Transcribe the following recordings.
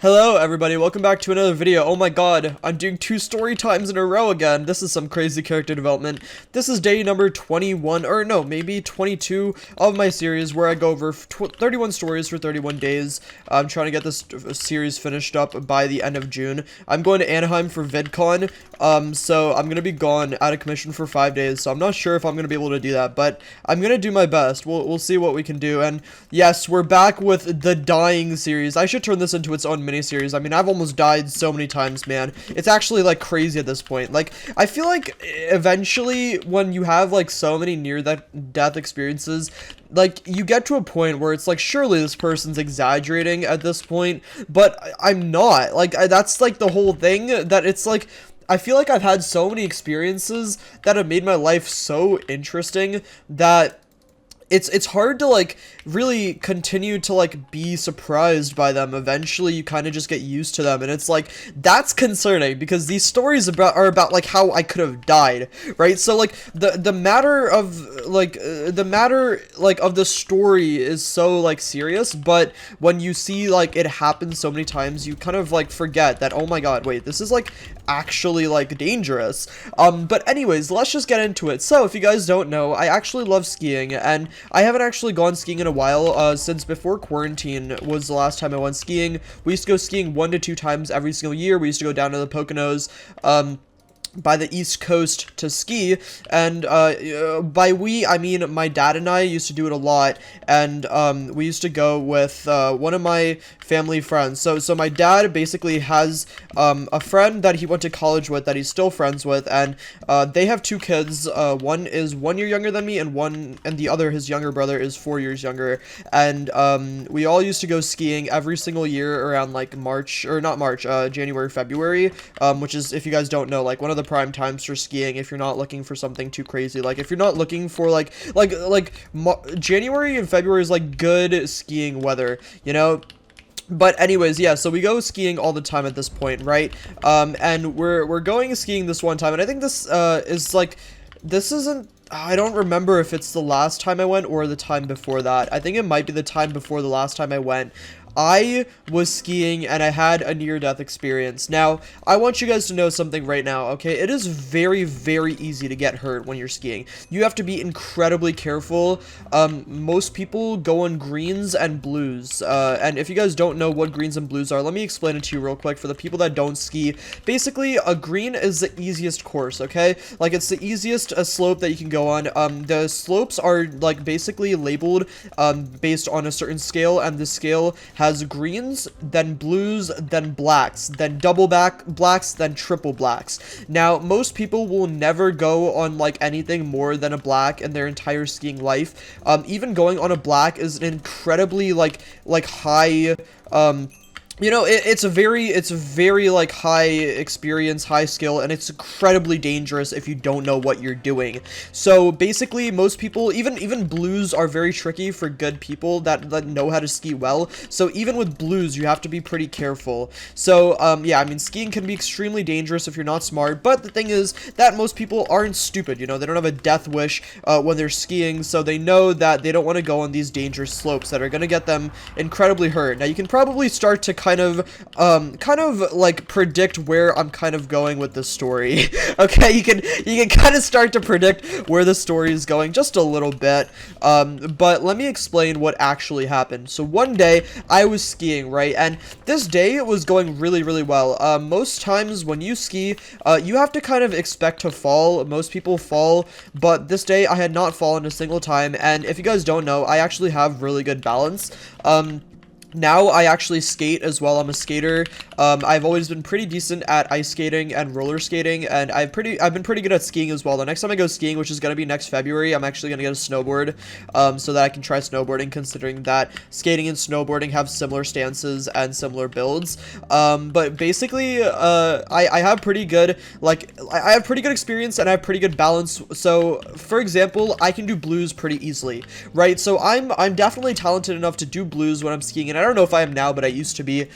Hello everybody, welcome back to another video. Oh my god, I'm doing 2 story times in a row again. This is some crazy character development. This is day number 21, or no, maybe 22 of my series where I go over 31 stories for 31 days. I'm trying to get this series finished up by the end of June. I'm going to Anaheim for VidCon, so I'm going to be gone out of commission for 5 days, so I'm not sure if I'm going to be able to do that, but I'm going to do my best. We'll see what we can do, and yes, we're back with the Dying series. I should turn this into its own mini-series. I mean, I've almost died so many times, man. It's actually, like, crazy at this point. Like, I feel like eventually when you have, like, so many near-death experiences, like, you get to a point where it's like, surely this person's exaggerating at this point, but I'm not. Like, that's, like, the whole thing, that it's, like, I feel like I've had so many experiences that have made my life so interesting that it's hard to, like, really continue to, like, be surprised by them. Eventually, you kind of just get used to them, and it's, like, that's concerning, because these stories are about, like, how I could have died, right? So, like, the matter of, like, of the story is so, like, serious, but when you see, like, it happen so many times, you kind of, like, forget that, oh my god, wait, this is, like, actually, like, dangerous. But anyways, let's just get into it. So, if you guys don't know, I actually love skiing, and I haven't actually gone skiing in a while, since before quarantine was the last time I went skiing. We used to go skiing 1 to 2 times every single year. We used to go down to the Poconos, by the East Coast to ski, and by we, I mean my dad and I used to do it a lot, and we used to go with one of my family friends. So my dad basically has a friend that he went to college with that he's still friends with, and they have 2 kids. One is 1 year younger than me, and the other, his younger brother, is 4 years younger, and we all used to go skiing every single year around, like, January, February, which is, if you guys don't know, like, one of the prime times for skiing if you're not looking for something too crazy. Like, if you're not looking for, January and February is, like, good skiing weather, you know? But anyways, yeah, so we go skiing all the time at this point, right? And we're going skiing this one time, and I think this is, like, this isn't, I don't remember if it's the last time I went or the time before that. I think it might be the time before the last time I went. I was skiing and I had a near-death experience. Now, I want you guys to know something right now, okay? It is very, very easy to get hurt when you're skiing. You have to be incredibly careful. Most people go on greens and blues. And if you guys don't know what greens and blues are, let me explain it to you real quick for the people that don't ski. Basically, a green is the easiest course, okay? Like, it's the easiest slope that you can go on. The slopes are, like, basically labeled based on a certain scale, and the scale has greens, then blues, then blacks, then double blacks, then triple blacks. Now, most people will never go on, like, anything more than a black in their entire skiing life. Even going on a black is an incredibly, like high, you know, it's a very, like, high experience, high skill, and it's incredibly dangerous if you don't know what you're doing. So, basically, most people, even blues are very tricky for good people that know how to ski well. So, even with blues, you have to be pretty careful. So, yeah, I mean, skiing can be extremely dangerous if you're not smart, but the thing is that most people aren't stupid, you know? They don't have a death wish when they're skiing, so they know that they don't want to go on these dangerous slopes that are going to get them incredibly hurt. Now, you can probably start to kind of like predict where I'm kind of going with this story. Okay, you can kind of start to predict where the story is going just a little bit. But let me explain what actually happened. So one day I was skiing, right, and this day it was going really, really well. Most times when you ski, you have to kind of expect to fall. Most people fall, but this day I had not fallen a single time, and if you guys don't know, I actually have really good balance. Now I actually skate as well. I'm a skater. I've always been pretty decent at ice skating and roller skating, and I've been pretty good at skiing as well. The next time I go skiing, which is going to be next February, I'm actually going to get a snowboard, so that I can try snowboarding, considering that skating and snowboarding have similar stances and similar builds. But basically, I have pretty good, I have pretty good experience and I have pretty good balance. So, for example, I can do blues pretty easily, right? So I'm definitely talented enough to do blues when I'm skiing, and I don't know if I am now, but I used to be.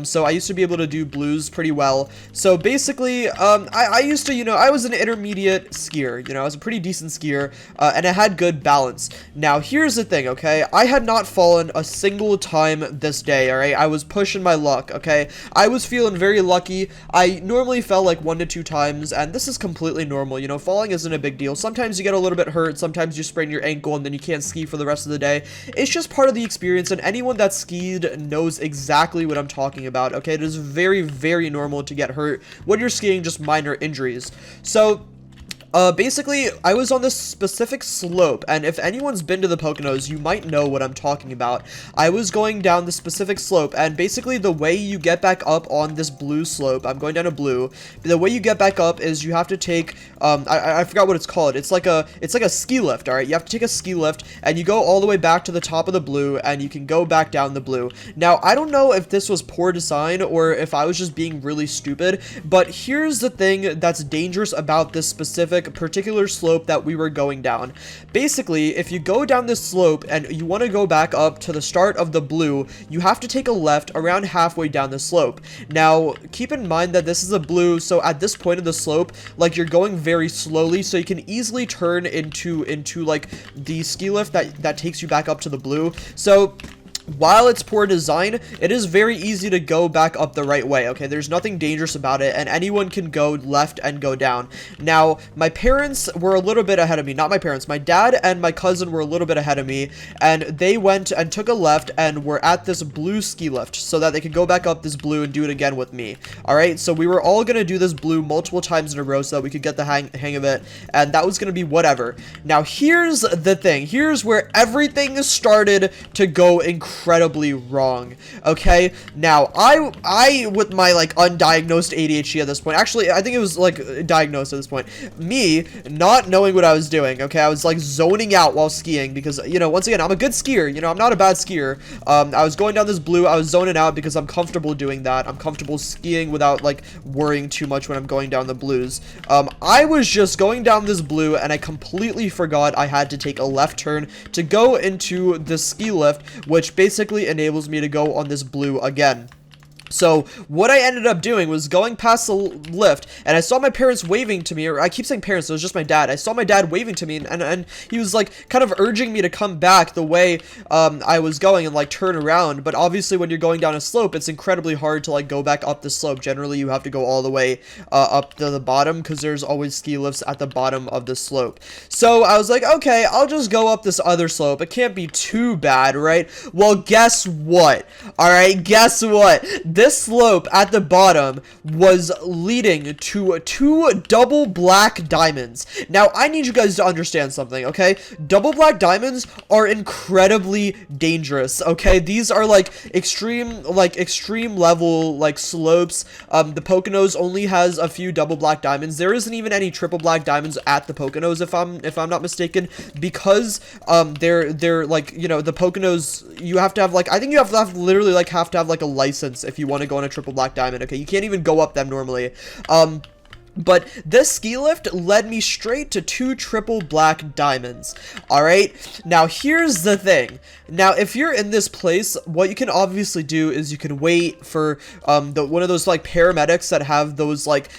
So I used to be able to do blues pretty well. So basically, I used to, I was an intermediate skier, I was a pretty decent skier, and I had good balance. Now, here's the thing, okay? I had not fallen a single time this day, alright? I was pushing my luck, okay? I was feeling very lucky. I normally fell like 1 to 2 times, and this is completely normal, falling isn't a big deal. Sometimes you get a little bit hurt, sometimes you sprain your ankle, and then you can't ski for the rest of the day. It's just part of the experience, and anyone that skied knows exactly what I'm talking about, okay? It is very, very normal to get hurt when you're skiing, just minor injuries. So basically, I was on this specific slope, and if anyone's been to the Poconos, you might know what I'm talking about. I was going down the specific slope, and basically the way you get back up on this blue slope, I'm going down a blue, the way you get back up is you have to take, I forgot what it's called, it's like a ski lift, alright? You have to take a ski lift, and you go all the way back to the top of the blue, and you can go back down the blue. Now, I don't know if this was poor design, or if I was just being really stupid, but here's the thing that's dangerous about this particular slope that we were going down. Basically, if you go down this slope and you want to go back up to the start of the blue, you have to take a left around halfway down the slope. Now, keep in mind that this is a blue, so at this point of the slope, like, you're going very slowly, so you can easily turn into like the ski lift that takes you back up to the blue. So while it's poor design, it is very easy to go back up the right way, okay? There's nothing dangerous about it, and anyone can go left and go down. Now, my parents were a little bit ahead of me. Not my parents. My dad and my cousin were a little bit ahead of me, and they went and took a left and were at this blue ski lift so that they could go back up this blue and do it again with me. Alright, so we were all gonna do this blue multiple times in a row so that we could get the hang of it, and that was gonna be whatever. Now, here's the thing. Here's where everything started to go incredibly wrong, okay? Now, I with my, like, undiagnosed ADHD at this point, actually, I think it was, like, diagnosed at this point, me not knowing what I was doing, okay? I was, like, zoning out while skiing because, once again, I'm a good skier, I'm not a bad skier. I was going down this blue, I was zoning out because I'm comfortable doing that. I'm comfortable skiing without, like, worrying too much when I'm going down the blues. I was just going down this blue, and I completely forgot I had to take a left turn to go into the ski lift, which basically enables me to go on this blue again. So, what I ended up doing was going past the lift, and I saw my parents waving to me, or I keep saying parents, so it was just my dad. I saw my dad waving to me, and he was, like, kind of urging me to come back the way, I was going and, like, turn around. But obviously, when you're going down a slope, it's incredibly hard to, like, go back up the slope. Generally, you have to go all the way, up to the bottom, because there's always ski lifts at the bottom of the slope. So, I was like, okay, I'll just go up this other slope. It can't be too bad, right? Well, guess what? Alright, guess what? This slope at the bottom was leading to 2 double black diamonds. Now, I need you guys to understand something, okay? Double black diamonds are incredibly dangerous, okay? These are, like, extreme level, like, slopes. The Poconos only has a few double black diamonds. There isn't even any triple black diamonds at the Poconos, if I'm not mistaken, because, they're, like, the Poconos, you have to have, like, I think you have to literally, like, have a license if you want to go on a triple black diamond, okay? You can't even go up them normally. But this ski lift led me straight to 2 triple black diamonds. Alright? Now, here's the thing. Now, if you're in this place, what you can obviously do is you can wait for, one of those, like, paramedics that have those, like,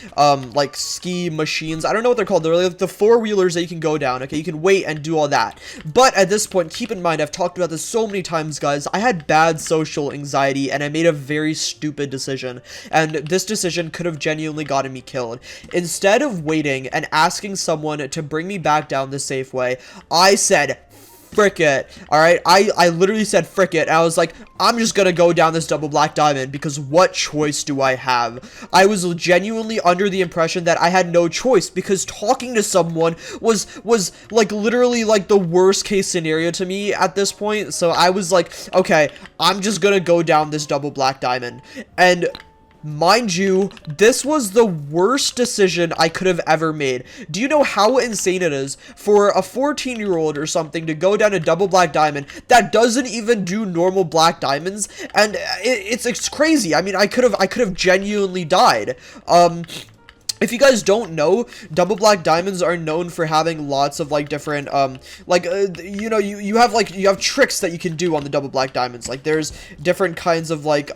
ski machines. I don't know what they're called. They're like the 4-wheelers that you can go down, okay? You can wait and do all that. But at this point, keep in mind, I've talked about this so many times, guys. I had bad social anxiety, and I made a very stupid decision. And this decision could have genuinely gotten me killed. Instead of waiting and asking someone to bring me back down the safe way, I said, frick it. Alright, I literally said frick it, and I was like, I'm just gonna go down this double black diamond, because what choice do I have? I was genuinely under the impression that I had no choice, because talking to someone was like literally like the worst case scenario to me at this point. So I was like, okay, I'm just gonna go down this double black diamond. And mind you, this was the worst decision I could have ever made. Do you know how insane it is for a 14-year-old or something to go down a double black diamond that doesn't even do normal black diamonds? And it's crazy. I mean, I could have genuinely died. if you guys don't know, double black diamonds are known for having lots of like different you know, you have like you have tricks that you can do on the double black diamonds. Like there's different kinds of like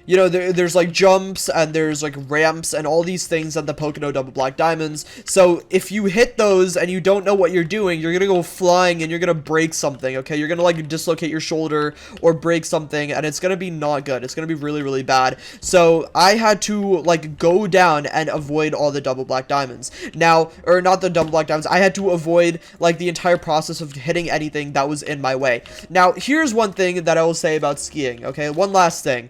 you know, there's like jumps and there's like ramps and all these things at the Pocono double black diamonds. So if you hit those and you don't know what you're doing, you're gonna go flying and you're gonna break something, okay? You're gonna like dislocate your shoulder or break something, and it's gonna be not good. It's gonna be really, really bad. So I had to like go down and avoid all the double black diamonds. Now, or not the double black diamonds, I had to avoid like the entire process of hitting anything that was in my way. Now, here's one thing that I will say about skiing, okay? One last thing.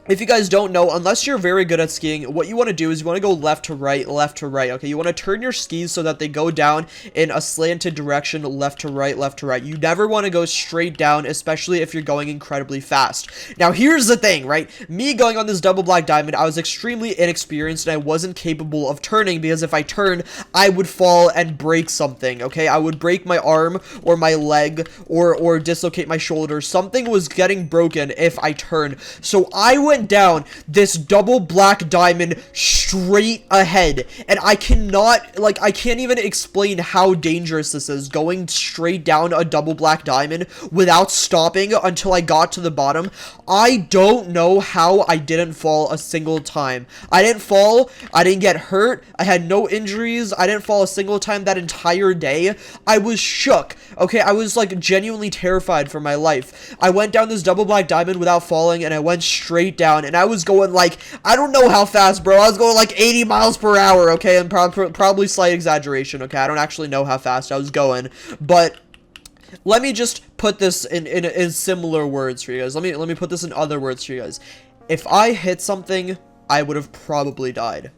If you guys don't know, unless you're very good at skiing, what you want to do is you want to go left to right, okay? You want to turn your skis so that they go down in a slanted direction, left to right, left to right. You never want to go straight down, especially if you're going incredibly fast. Now, here's the thing, right? Me going on this double black diamond, I was extremely inexperienced, and I wasn't capable of turning, because if I turned, I would fall and break something, okay? I would break my arm, or my leg, or dislocate my shoulder. Something was getting broken if I turned. So I went down this double black diamond straight ahead, and I cannot, like, I can't even explain how dangerous this is, going straight down a double black diamond without stopping until I got to the bottom. I don't know how I didn't fall a single time. I didn't fall, I didn't get hurt, I had no injuries, I didn't fall a single time that entire day. I was shook, okay? I was like genuinely terrified for my life. I went down this double black diamond without falling, and I went straight down, and I was going like, I don't know how fast, bro. I was going like 80 miles per hour, okay? And probably slight exaggeration, okay? I don't actually know how fast I was going, but let me just put this in similar words for you guys. Let me put this in other words for you guys. If I hit something, I would have probably died.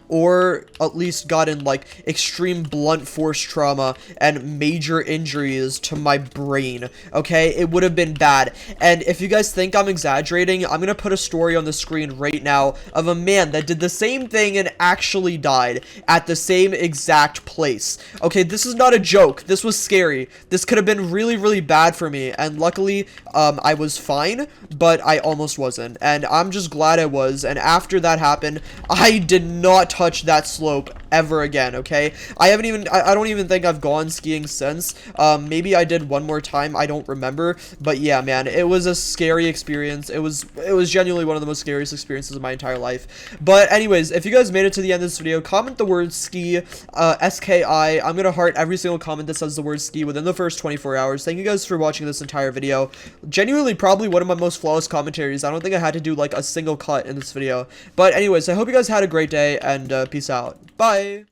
Or at least gotten like extreme blunt force trauma and major injuries to my brain, okay? It would have been bad. And if you guys think I'm exaggerating, I'm gonna put a story on the screen right now of a man that did the same thing and actually died at the same exact place. Okay, this is not a joke. This was scary. This could have been really, really bad for me, and luckily, I was fine, but I almost wasn't, and I'm just glad I was. And after that happened, I did not touch that slope ever again, okay? I don't even think I've gone skiing since. Maybe I did one more time, I don't remember, but yeah, man, it was a scary experience. It was genuinely one of the most scariest experiences of my entire life. But anyways, if you guys made it to the end of this video, comment the word ski, SKI. I'm gonna heart every single comment that says the word ski within the first 24 hours. Thank you guys for watching this entire video. Genuinely, probably one of my most flawless commentaries. I don't think I had to do like a single cut in this video. But anyways, I hope you guys had a great day, and peace out. Bye!